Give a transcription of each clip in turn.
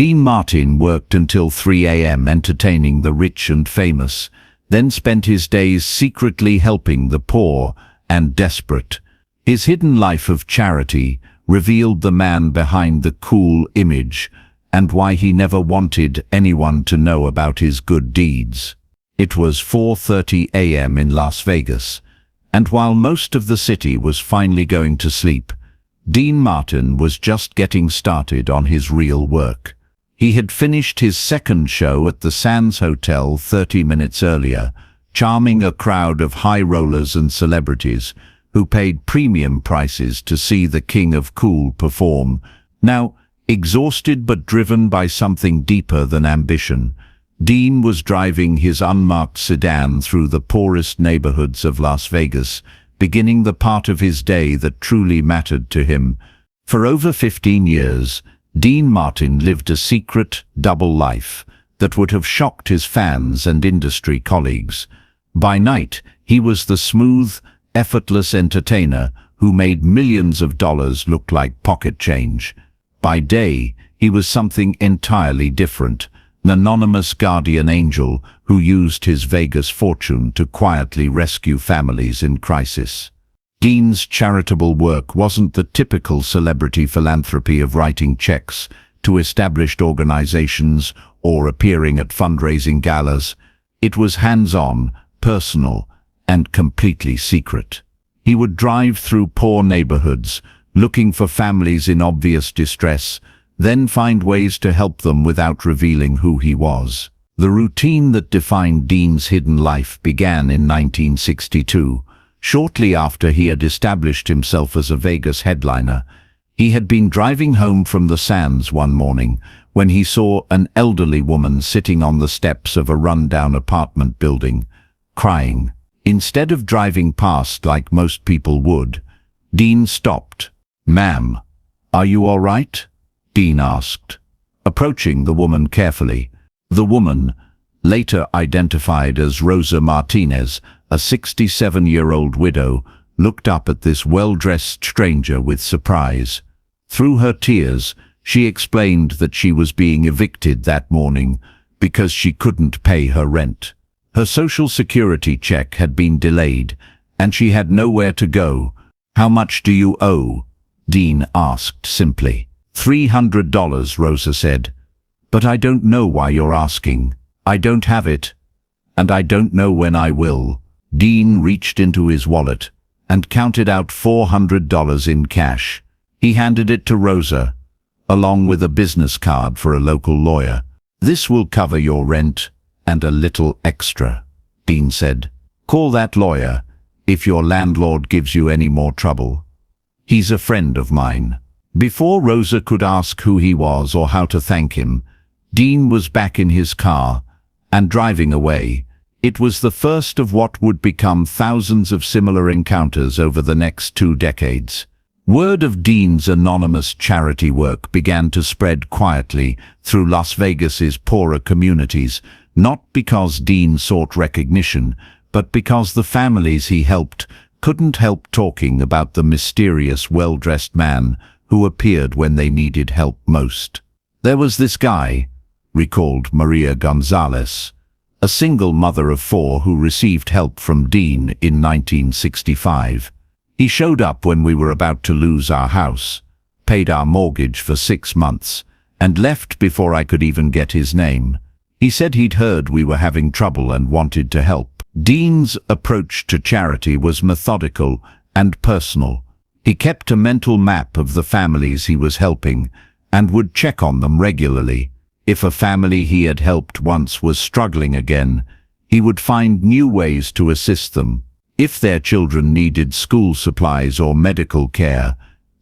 Dean Martin worked until 3 a.m. entertaining the rich and famous, then spent his days secretly helping the poor and desperate. His hidden life of charity revealed the man behind the cool image and why he never wanted anyone to know about his good deeds. It was 4:30 a.m. in Las Vegas, and while most of the city was finally going to sleep, Dean Martin was just getting started on his real work. He had finished his second show at the Sands Hotel 30 minutes earlier, charming a crowd of high rollers and celebrities who paid premium prices to see the King of Cool perform. Now, exhausted but driven by something deeper than ambition, Dean was driving his unmarked sedan through the poorest neighborhoods of Las Vegas, beginning the part of his day that truly mattered to him. For over 15 years, Dean Martin lived a secret, double life that would have shocked his fans and industry colleagues. By night, he was the smooth, effortless entertainer who made millions of dollars look like pocket change. By day, he was something entirely different, an anonymous guardian angel who used his Vegas fortune to quietly rescue families in crisis. Dean's charitable work wasn't the typical celebrity philanthropy of writing checks to established organizations or appearing at fundraising galas. It was hands-on, personal, and completely secret. He would drive through poor neighborhoods, looking for families in obvious distress, then find ways to help them without revealing who he was. The routine that defined Dean's hidden life began in 1962. Shortly after he had established himself as a Vegas headliner, he had been driving home from the Sands one morning when he saw an elderly woman sitting on the steps of a rundown apartment building, crying. Instead of driving past like most people would, Dean stopped. "Ma'am, are you all right?" Dean asked, approaching the woman carefully. The woman, later identified as Rosa Martinez, a 67-year-old widow, looked up at this well-dressed stranger with surprise. Through her tears, she explained that she was being evicted that morning because she couldn't pay her rent. Her Social Security check had been delayed, and she had nowhere to go. "How much do you owe?" Dean asked simply. $300, Rosa said. "But I don't know why you're asking. I don't have it, and I don't know when I will." Dean reached into his wallet and counted out $400 in cash. He handed it to Rosa, along with a business card for a local lawyer. "This will cover your rent and a little extra," Dean said. "Call that lawyer if your landlord gives you any more trouble. He's a friend of mine." Before Rosa could ask who he was or how to thank him, Dean was back in his car and driving away. It was the first of what would become thousands of similar encounters over the next 2 decades. Word of Dean's anonymous charity work began to spread quietly through Las Vegas's poorer communities, not because Dean sought recognition, but because the families he helped couldn't help talking about the mysterious, well-dressed man who appeared when they needed help most. "There was this guy," recalled Maria Gonzalez, a single mother of 4 who received help from Dean in 1965. "He showed up when we were about to lose our house, paid our mortgage for 6 months, and left before I could even get his name. He said he'd heard we were having trouble and wanted to help." Dean's approach to charity was methodical and personal. He kept a mental map of the families he was helping and would check on them regularly. If a family he had helped once was struggling again, he would find new ways to assist them. If their children needed school supplies or medical care,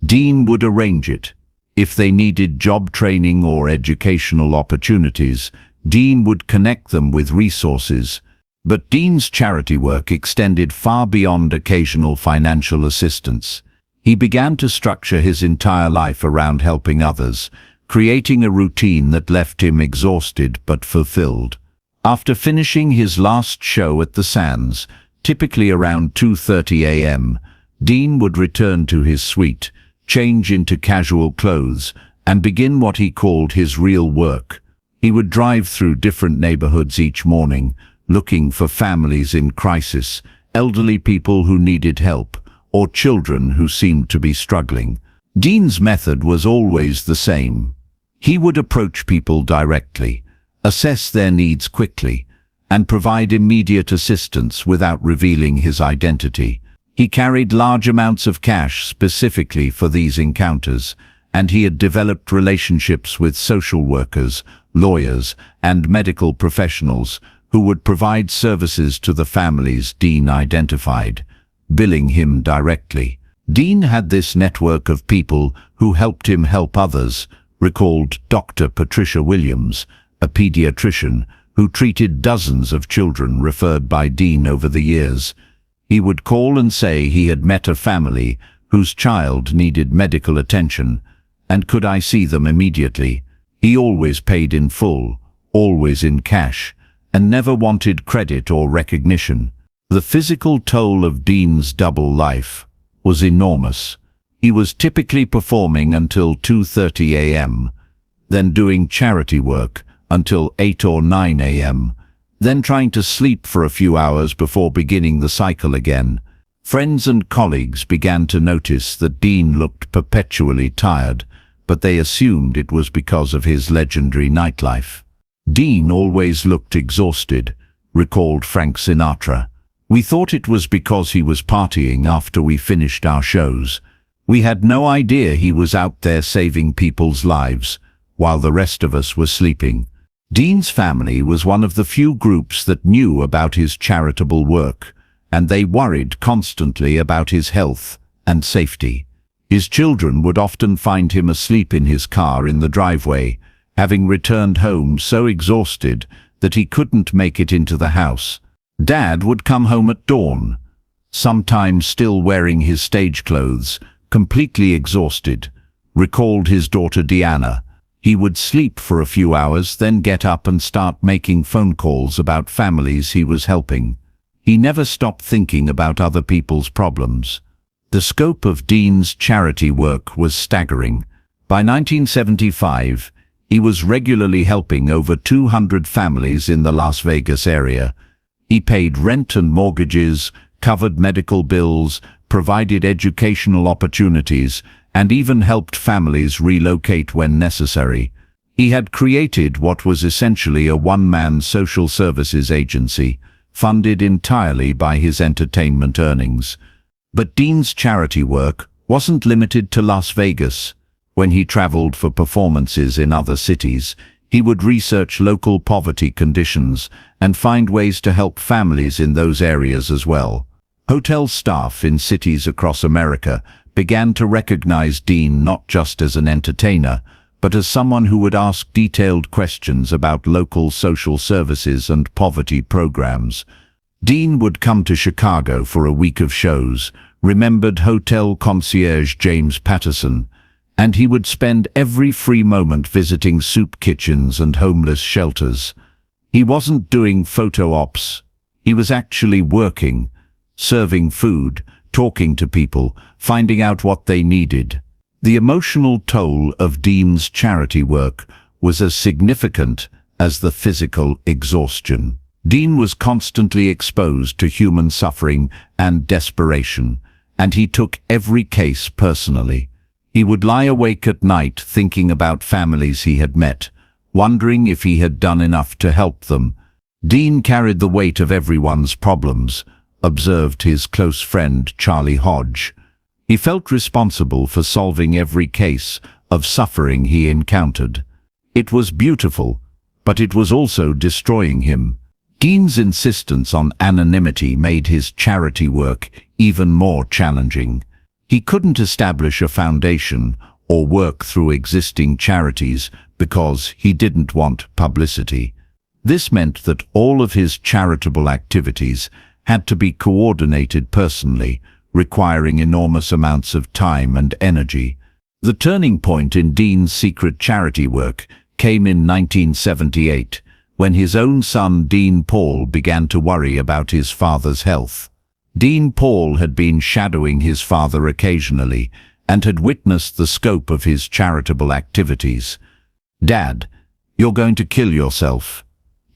Dean would arrange it. If they needed job training or educational opportunities, Dean would connect them with resources. But Dean's charity work extended far beyond occasional financial assistance. He began to structure his entire life around helping others, creating a routine that left him exhausted but fulfilled. After finishing his last show at the Sands, typically around 2:30 a.m., Dean would return to his suite, change into casual clothes, and begin what he called his real work. He would drive through different neighborhoods each morning, looking for families in crisis, elderly people who needed help, or children who seemed to be struggling. Dean's method was always the same. He would approach people directly, assess their needs quickly, and provide immediate assistance without revealing his identity. He carried large amounts of cash specifically for these encounters, and he had developed relationships with social workers, lawyers, and medical professionals who would provide services to the families Dean identified, billing him directly. Dean had this network of people who helped him help others, recalled Dr. Patricia Williams, a pediatrician who treated dozens of children referred by Dean over the years. He would call and say he had met a family whose child needed medical attention, and could I see them immediately. He always paid in full, always in cash, and never wanted credit or recognition. The physical toll of Dean's double life was enormous. He was typically performing until 2:30 a.m., then doing charity work until 8 or 9 a.m., then trying to sleep for a few hours before beginning the cycle again. Friends and colleagues began to notice that Dean looked perpetually tired, but they assumed it was because of his legendary nightlife. Dean always looked exhausted, recalled Frank Sinatra. We thought it was because he was partying after we finished our shows. We had no idea he was out there saving people's lives, while the rest of us were sleeping. Dean's family was one of the few groups that knew about his charitable work, and they worried constantly about his health and safety. His children would often find him asleep in his car in the driveway, having returned home so exhausted that he couldn't make it into the house. Dad would come home at dawn, sometimes still wearing his stage clothes, completely exhausted, recalled his daughter Deanna. He would sleep for a few hours, then get up and start making phone calls about families he was helping. He never stopped thinking about other people's problems. The scope of Dean's charity work was staggering. By 1975, he was regularly helping over 200 families in the Las Vegas area. He paid rent and mortgages, covered medical bills, provided educational opportunities, and even helped families relocate when necessary. He had created what was essentially a one-man social services agency, funded entirely by his entertainment earnings. But Dean's charity work wasn't limited to Las Vegas. When he traveled for performances in other cities, he would research local poverty conditions and find ways to help families in those areas as well. Hotel staff in cities across America began to recognize Dean not just as an entertainer, but as someone who would ask detailed questions about local social services and poverty programs. Dean would come to Chicago for a week of shows, remembered hotel concierge James Patterson, and he would spend every free moment visiting soup kitchens and homeless shelters. He wasn't doing photo ops. He was actually working, serving food, talking to people, finding out what they needed. The emotional toll of Dean's charity work was as significant as the physical exhaustion. Dean was constantly exposed to human suffering and desperation, and he took every case personally. He would lie awake at night thinking about families he had met, wondering if he had done enough to help them. Dean carried the weight of everyone's problems, observed his close friend Charlie Hodge. He felt responsible for solving every case of suffering he encountered. It was beautiful, but it was also destroying him. Dean's insistence on anonymity made his charity work even more challenging. He couldn't establish a foundation or work through existing charities because he didn't want publicity. This meant that all of his charitable activities had to be coordinated personally, requiring enormous amounts of time and energy. The turning point in Dean's secret charity work came in 1978, when his own son Dean Paul began to worry about his father's health. Dean Paul had been shadowing his father occasionally, and had witnessed the scope of his charitable activities. "Dad, you're going to kill yourself,"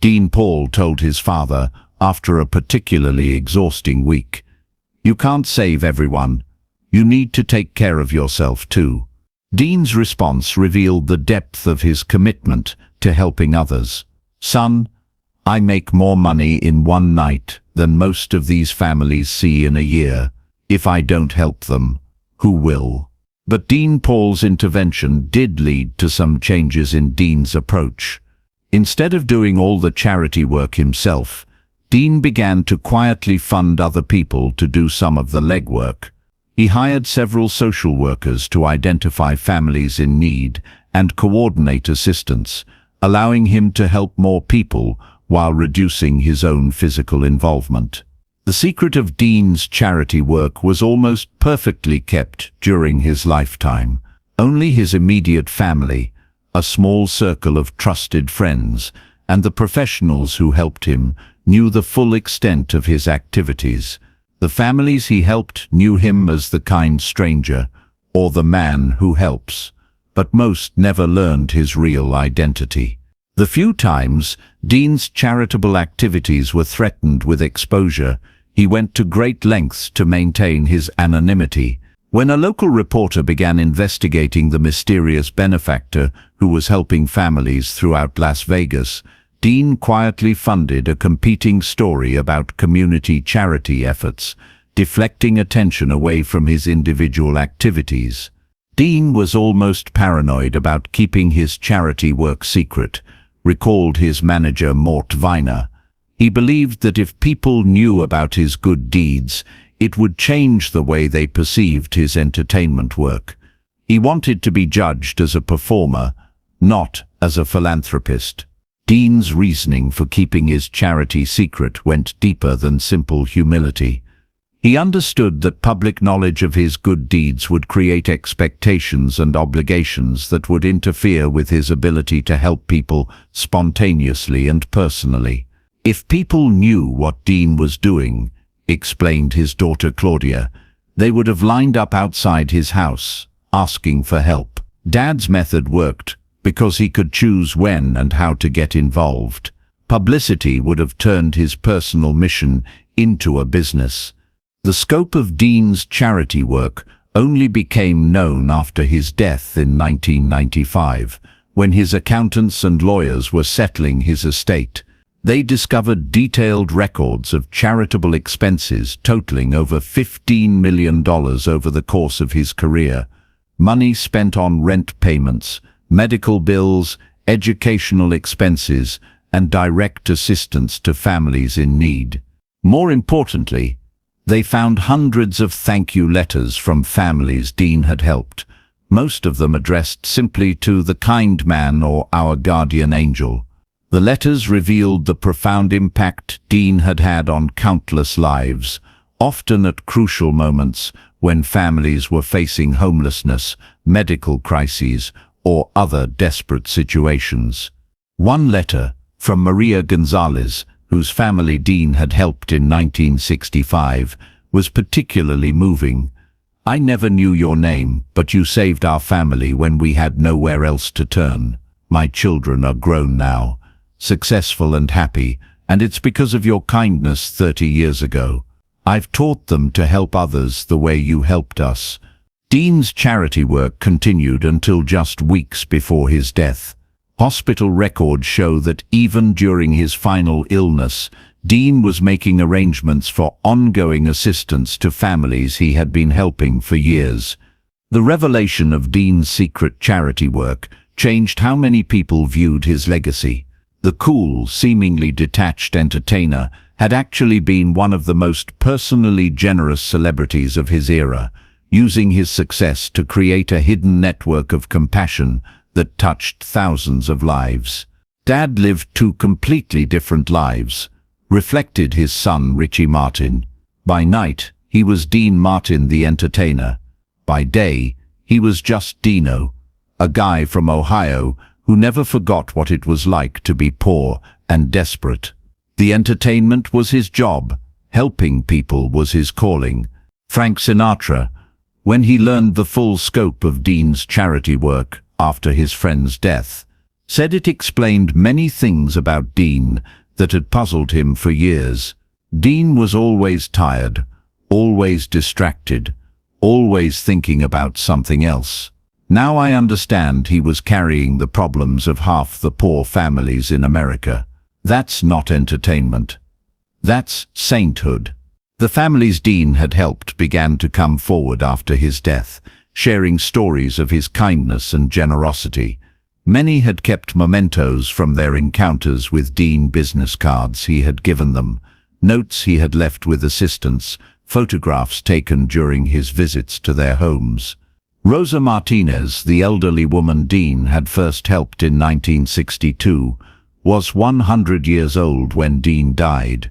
Dean Paul told his father after a particularly exhausting week. "You can't save everyone. You need to take care of yourself too." Dean's response revealed the depth of his commitment to helping others. "Son, I make more money in one night than most of these families see in a year. If I don't help them, who will?" But Dean Paul's intervention did lead to some changes in Dean's approach. Instead of doing all the charity work himself, Dean began to quietly fund other people to do some of the legwork. He hired several social workers to identify families in need and coordinate assistance, allowing him to help more people while reducing his own physical involvement. The secret of Dean's charity work was almost perfectly kept during his lifetime. Only his immediate family, a small circle of trusted friends, and the professionals who helped him knew the full extent of his activities. The families he helped knew him as the kind stranger, or the man who helps, but most never learned his real identity. The few times Dean's charitable activities were threatened with exposure, he went to great lengths to maintain his anonymity. When a local reporter began investigating the mysterious benefactor who was helping families throughout Las Vegas, Dean quietly funded a competing story about community charity efforts, deflecting attention away from his individual activities. Dean was almost paranoid about keeping his charity work secret, recalled his manager Mort Weiner. He believed that if people knew about his good deeds, it would change the way they perceived his entertainment work. He wanted to be judged as a performer, not as a philanthropist. Dean's reasoning for keeping his charity secret went deeper than simple humility. He understood that public knowledge of his good deeds would create expectations and obligations that would interfere with his ability to help people spontaneously and personally. "If people knew what Dean was doing," explained his daughter Claudia, "they would have lined up outside his house, asking for help." Dad's method worked because he could choose when and how to get involved. Publicity would have turned his personal mission into a business. The scope of Dean's charity work only became known after his death in 1995, when his accountants and lawyers were settling his estate. They discovered detailed records of charitable expenses totaling over $15 million over the course of his career. Money spent on rent payments, medical bills, educational expenses, and direct assistance to families in need. More importantly, they found hundreds of thank you letters from families Dean had helped, most of them addressed simply to the kind man or our guardian angel. The letters revealed the profound impact Dean had had on countless lives, often at crucial moments when families were facing homelessness, medical crises, or other desperate situations. One letter, from Maria Gonzalez, whose family Dean had helped in 1965, was particularly moving. "I never knew your name, but you saved our family when we had nowhere else to turn. My children are grown now, successful and happy, and it's because of your kindness 30 years ago. I've taught them to help others the way you helped us." Dean's charity work continued until just weeks before his death. Hospital records show that even during his final illness, Dean was making arrangements for ongoing assistance to families he had been helping for years. The revelation of Dean's secret charity work changed how many people viewed his legacy. The cool, seemingly detached entertainer had actually been one of the most personally generous celebrities of his era, using his success to create a hidden network of compassion that touched thousands of lives. Dad lived two completely different lives, reflected his son Richie Martin. By night, he was Dean Martin the entertainer. By day, he was just Dino, a guy from Ohio who never forgot what it was like to be poor and desperate. The entertainment was his job, helping people was his calling. Frank Sinatra, when he learned the full scope of Dean's charity work after his friend's death, said it explained many things about Dean that had puzzled him for years. Dean was always tired, always distracted, always thinking about something else. Now I understand he was carrying the problems of half the poor families in America. That's not entertainment. That's sainthood. The families Dean had helped began to come forward after his death, sharing stories of his kindness and generosity. Many had kept mementos from their encounters with Dean, business cards he had given them, notes he had left with assistants, photographs taken during his visits to their homes. Rosa Martinez, the elderly woman Dean had first helped in 1962, was 100 years old when Dean died.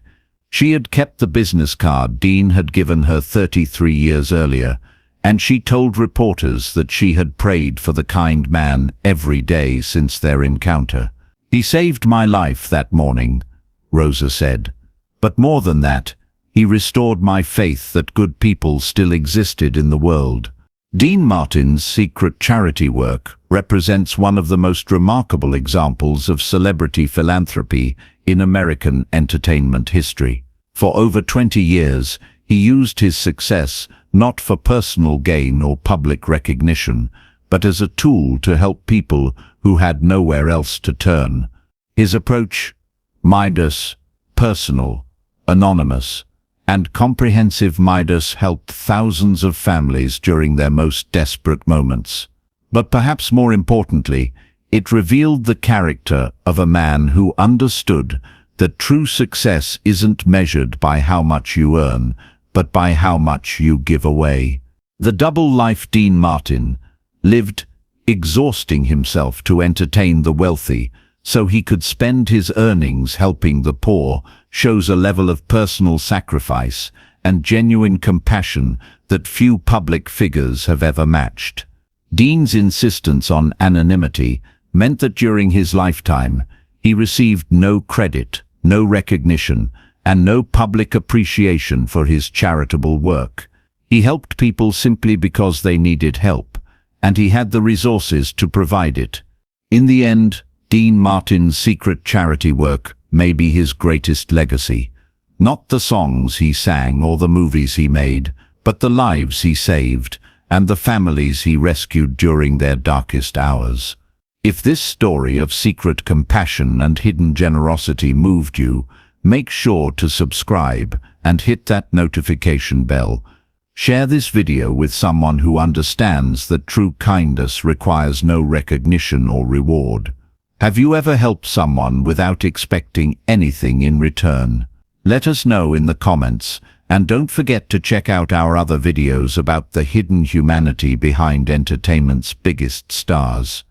She had kept the business card Dean had given her 33 years earlier, and she told reporters that she had prayed for the kind man every day since their encounter. "He saved my life that morning," Rosa said. "But more than that, he restored my faith that good people still existed in the world." Dean Martin's secret charity work represents one of the most remarkable examples of celebrity philanthropy in American entertainment history. For over 20 years, he used his success not for personal gain or public recognition, but as a tool to help people who had nowhere else to turn. His approach, Midas, personal, anonymous, and comprehensive, Midas helped thousands of families during their most desperate moments. But perhaps more importantly, it revealed the character of a man who understood that true success isn't measured by how much you earn, but by how much you give away. The double life Dean Martin lived, exhausting himself to entertain the wealthy so he could spend his earnings helping the poor, shows a level of personal sacrifice and genuine compassion that few public figures have ever matched. Dean's insistence on anonymity meant that during his lifetime, he received no credit, no recognition, and no public appreciation for his charitable work. He helped people simply because they needed help, and he had the resources to provide it. In the end, Dean Martin's secret charity work may be his greatest legacy. Not the songs he sang or the movies he made, but the lives he saved and the families he rescued during their darkest hours. If this story of secret compassion and hidden generosity moved you, make sure to subscribe and hit that notification bell. Share this video with someone who understands that true kindness requires no recognition or reward. Have you ever helped someone without expecting anything in return? Let us know in the comments, and don't forget to check out our other videos about the hidden humanity behind entertainment's biggest stars.